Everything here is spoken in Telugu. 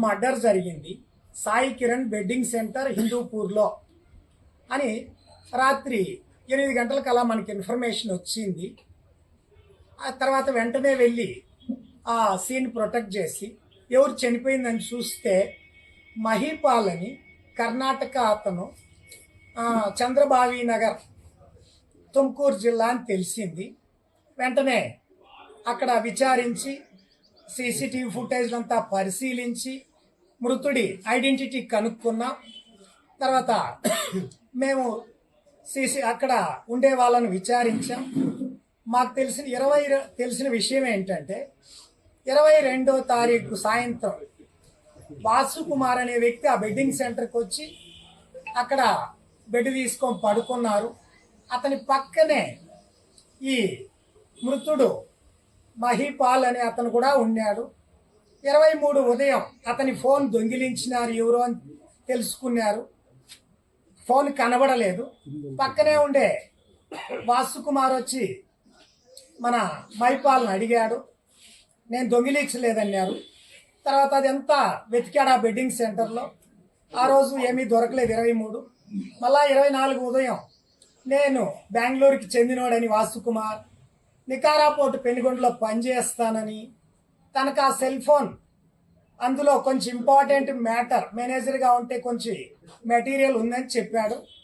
మర్డర్ జరిగింది సాయి కిరణ్ వెడ్డింగ్ సెంటర్ హిందూపూర్లో అని రాత్రి 8 గంటలకల్లా మనకి ఇన్ఫర్మేషన్ వచ్చింది. ఆ తర్వాత వెంటనే వెళ్ళి ఆ సీన్ ప్రొటెక్ట్ చేసి ఎవరు చనిపోయిందని చూస్తే మహిపాల్ అని కర్ణాటక అతను, చంద్రబావి నగర్ తుమ్కూరు జిల్లా అని తెలిసింది. వెంటనే అక్కడ విచారించి సీసీటీవీ ఫుటేజ్ అంతా పరిశీలించి మృతుడి ఐడెంటిటీ కనుక్కున్నాం. తర్వాత మేము అక్కడ ఉండే వాళ్ళని విచారించాం. మాకు తెలిసిన విషయం ఏంటంటే 22వ తారీఖు సాయంత్రం వాసుకుమార్ అనే వ్యక్తి ఆ వెడ్డింగ్ సెంటర్కి వచ్చి అక్కడ బెడ్ తీసుకొని పడుకున్నారు. అతని పక్కనే ఈ మృతుడు మహిపాల్ అనే అతను కూడా ఉన్నాడు. 23 ఉదయం అతని ఫోన్ దొంగిలించినారు ఎవరో అని తెలుసుకున్నారు. ఫోన్ కనబడలేదు. పక్కనే ఉండే వాసుకుమార్ వచ్చి మన మహిపాల్ని అడిగాడు. నేను దొంగిలించలేదన్నారు. తర్వాత అదంతా వెతికాడు ఆ వెడ్డింగ్ సెంటర్లో. ఆ రోజు ఏమీ దొరకలేదు 23. మళ్ళా 24 ఉదయం నేను బెంగళూరుకి చెందినోడని వాసుకుమార్ నికారాపోర్టు పెనుగొండలో పనిచేస్తానని, తనకు ఆ సెల్ ఫోన్ అందులో కొంచెం ఇంపార్టెంట్ మ్యాటర్ మేనేజర్గా ఉంటే కొంచెం మెటీరియల్ ఉందని చెప్పాడు.